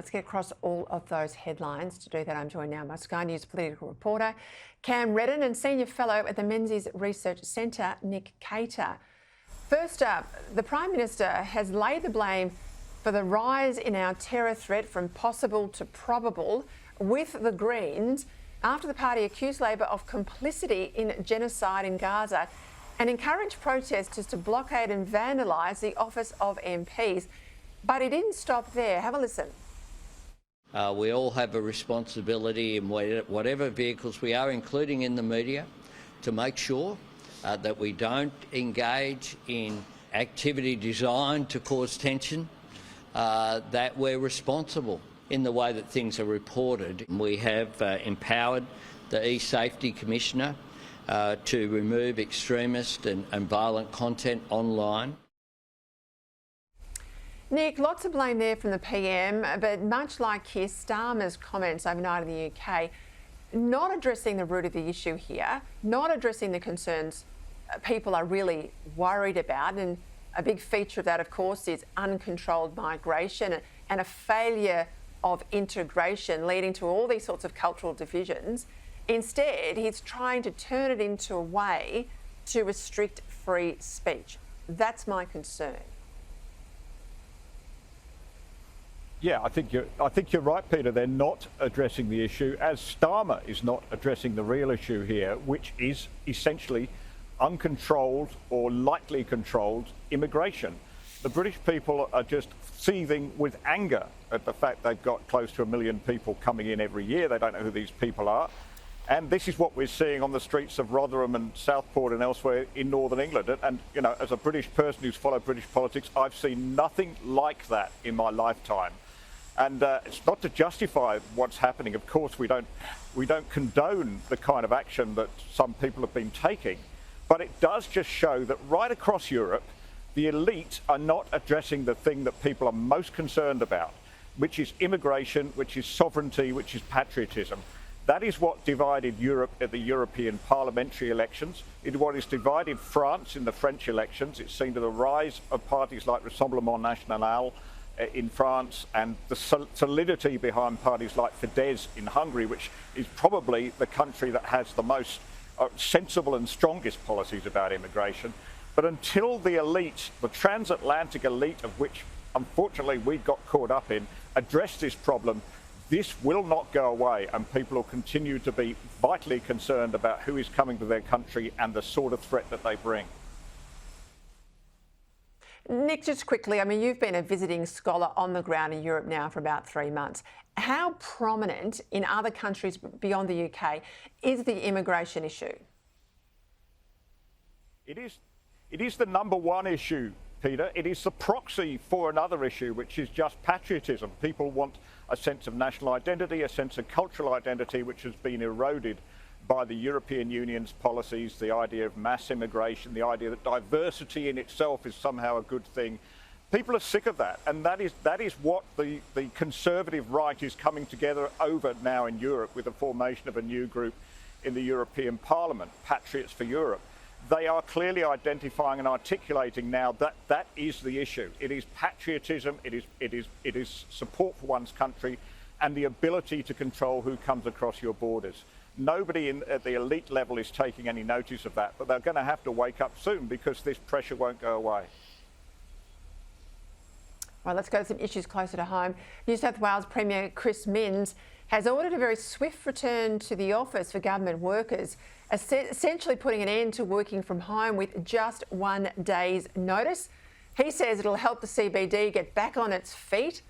Let's get across all of those headlines. To do that, I'm joined now by Sky News political reporter Cam Redden and Senior Fellow at the Menzies Research Centre, Nick Cater. First up, the Prime Minister has laid the blame for the rise in our terror threat from possible to probable with the Greens after the party accused Labor of complicity in genocide in Gaza and encouraged protesters to blockade and vandalise the office of MPs. But he didn't stop there. Have a listen. We all have a responsibility in whatever vehicles we are, including in the media, to make sure that we don't engage in activity designed to cause tension, that we're responsible in the way that things are reported. We have empowered the E-Safety Commissioner to remove extremist and violent content online. Nick, lots of blame there from the PM, but much like Keir Starmer's comments overnight in the UK, not addressing the root of the issue here, not addressing the concerns people are really worried about. And a big feature of that, of course, is uncontrolled migration and a failure of integration leading to all these sorts of cultural divisions. Instead, he's trying to turn it into a way to restrict free speech. That's my concern. Yeah, I think you're right, Peter. They're not addressing the issue, as Starmer is not addressing the real issue here, which is essentially uncontrolled or lightly controlled immigration. The British people are just seething with anger at the fact they've got close to 1 million people coming in every year. They don't know who these people are. And this is what we're seeing on the streets of Rotherham and Southport and elsewhere in northern England. And, you know, as a British person who's followed British politics, I've seen nothing like that in my lifetime. And it's not to justify what's happening. Of course, we don't condone the kind of action that some people have been taking. But it does just show that right across Europe, the elite are not addressing the thing that people are most concerned about, which is immigration, which is sovereignty, which is patriotism. That is what divided Europe at the European parliamentary elections. It is what has divided France in the French elections. It's seen to the rise of parties like Rassemblement National in France and the solidity behind parties like Fidesz in Hungary, which is probably the country that has the most sensible and strongest policies about immigration. But until the elite, the transatlantic elite of which unfortunately we got caught up in, address this problem, this will not go away, and people will continue to be vitally concerned about who is coming to their country and the sort of threat that they bring. Nick, just quickly, I mean, you've been a visiting scholar on the ground in Europe now for about 3 months. How prominent in other countries beyond the UK is the immigration issue? It is the number one issue, Peter. It is the proxy for another issue, which is just patriotism. People want a sense of national identity, a sense of cultural identity, which has been eroded by the European Union's policies, the idea of mass immigration, the idea that diversity in itself is somehow a good thing. People are sick of that, and that is what the conservative right is coming together over now in Europe with the formation of a new group in the European Parliament, Patriots for Europe. They are clearly identifying and articulating now that that is the issue. It is patriotism, it is support for one's country and the ability to control who comes across your borders. Nobody at the elite level is taking any notice of that, but they're going to have to wake up soon because this pressure won't go away. Right, let's go to some issues closer to home. New South Wales Premier Chris Minns has ordered a very swift return to the office for government workers, essentially putting an end to working from home with just 1 day's notice. He says it'll help the CBD get back on its feet.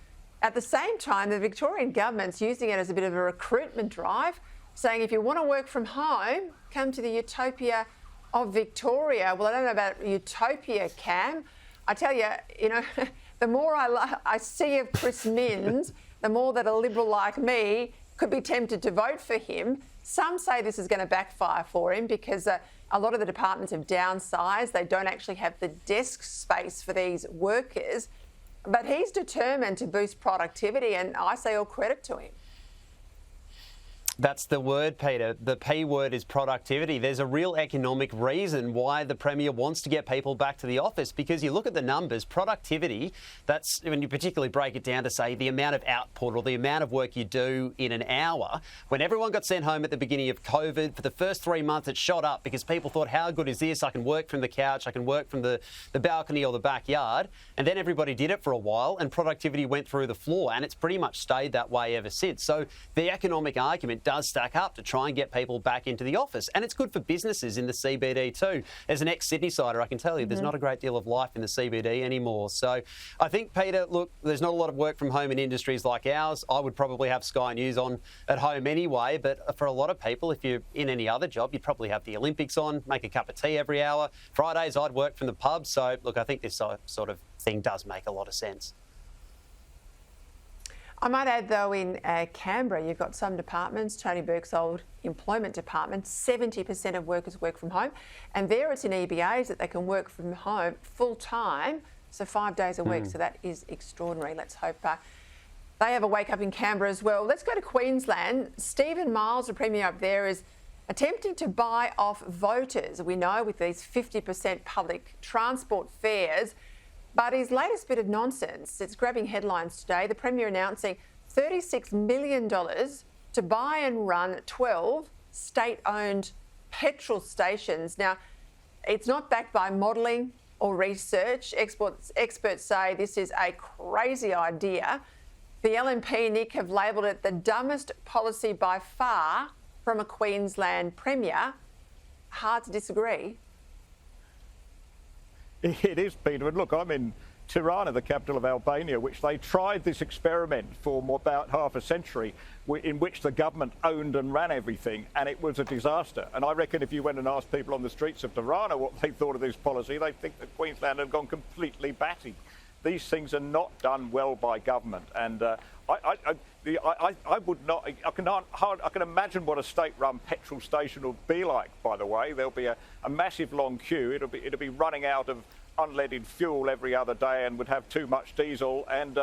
At the same time, the Victorian government's using it as a bit of a recruitment drive, saying if you want to work from home, come to the utopia of Victoria. Well, I don't know about utopia, Cam. I tell you, the more I see of Chris Minns, the more that a Liberal like me could be tempted to vote for him. Some say this is going to backfire for him because a lot of the departments have downsized. They don't actually have the desk space for these workers. But he's determined to boost productivity, and I say all credit to him. That's the word, Peter. The P word is productivity. There's a real economic reason why the Premier wants to get people back to the office, because you look at the numbers, productivity, that's when you particularly break it down to, say, the amount of output or the amount of work you do in an hour. When everyone got sent home at the beginning of COVID, for the first 3 months it shot up because people thought, how good is this? I can work from the couch, I can work from the balcony or the backyard. And then everybody did it for a while and productivity went through the floor, and it's pretty much stayed that way ever since. So the economic argument does stack up to try and get people back into the office. And it's good for businesses in the CBD too. As an ex-Sydney-sider, I can tell you there's not a great deal of life in the CBD anymore. So I think, Peter, look, there's not a lot of work from home in industries like ours. I would probably have Sky News on at home anyway, but for a lot of people, if you're in any other job, you'd probably have the Olympics on, make a cup of tea every hour. Fridays, I'd work from the pub. So, look, I think this sort of thing does make a lot of sense. I might add, though, in Canberra, you've got some departments, Tony Burke's old employment department, 70% of workers work from home. And there it's in EBAs that they can work from home full time, so 5 days a week. So that is extraordinary. Let's hope they have a wake up in Canberra as well. Let's go to Queensland. Stephen Miles, the Premier up there, is attempting to buy off voters, we know, with these 50% public transport fares. But his latest bit of nonsense, it's grabbing headlines today. The Premier announcing $36 million to buy and run 12 state-owned petrol stations. Now, it's not backed by modelling or research. Experts say this is a crazy idea. The LNP, Nick, have labelled it the dumbest policy by far from a Queensland Premier. Hard to disagree. It is, Peter. And look, I'm in Tirana, the capital of Albania, which they tried this experiment for about half a century, in which the government owned and ran everything, and it was a disaster. And I reckon if you went and asked people on the streets of Tirana what they thought of this policy, they'd think that Queensland had gone completely batty. These things are not done well by government, and I would not. I can imagine what a state-run petrol station would be like. By the way, there'll be a massive long queue. It'll be running out of unleaded fuel every other day, and would have too much diesel, and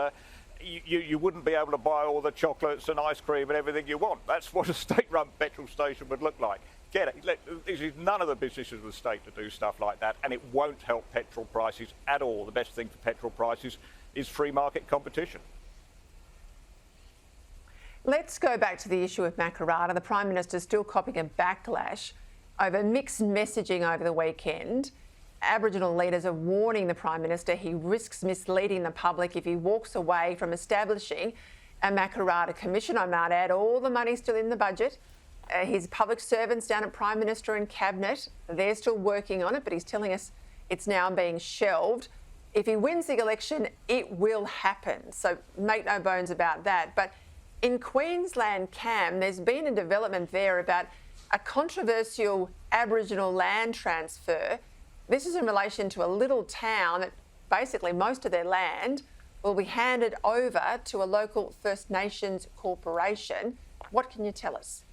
you wouldn't be able to buy all the chocolates and ice cream and everything you want. That's what a state-run petrol station would look like. Get it? This is none of the businesses of the state to do stuff like that, and it won't help petrol prices at all. The best thing for petrol prices is free market competition. Let's go back to the issue of Makarrata. The Prime Minister still copping a backlash over mixed messaging over the weekend. Aboriginal leaders are warning the Prime Minister he risks misleading the public if he walks away from establishing a Makarrata Commission. I might add, all the money's still in the budget. His public servants down at Prime Minister and Cabinet, they're still working on it, but he's telling us it's now being shelved. If he wins the election, it will happen. So make no bones about that. But in Queensland, Cam, there's been a development there about a controversial Aboriginal land transfer. This is in relation to a little town that basically most of their land will be handed over to a local First Nations corporation. What can you tell us?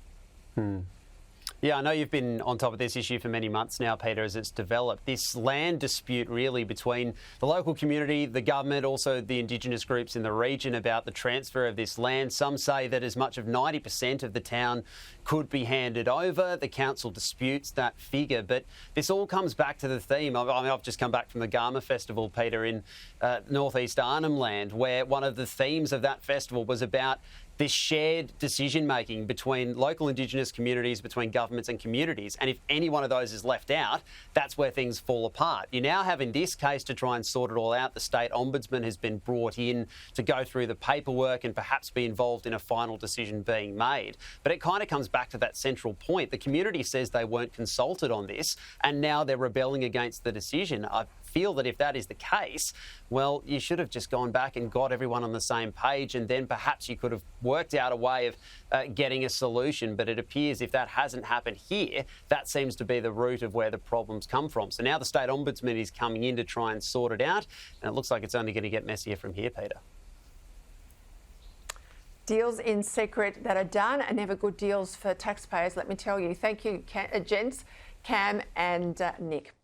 Yeah, I know you've been on top of this issue for many months now, Peter, as it's developed. This land dispute really between the local community, the government, also the Indigenous groups in the region about the transfer of this land. Some say that as much of 90% of the town could be handed over. The council disputes that figure, but this all comes back to the theme. I've just come back from the Garma Festival, Peter, in northeast Arnhem Land, where one of the themes of that festival was about this shared decision-making between local Indigenous communities, between governments and communities. And if any one of those is left out, that's where things fall apart. You now have in this case to try and sort it all out. The State Ombudsman has been brought in to go through the paperwork and perhaps be involved in a final decision being made. But it kind of comes back to that central point. The community says they weren't consulted on this, and now they're rebelling against the decision. I feel that if that is the case, well, you should have just gone back and got everyone on the same page, and then perhaps you could have worked out a way of getting a solution. But it appears if that hasn't happened here, that seems to be the root of where the problems come from. So now the State Ombudsman is coming in to try and sort it out, and it looks like it's only going to get messier from here, Peter. Deals in secret that are done are never good deals for taxpayers, let me tell you. Thank you, gents, Cam and Nick.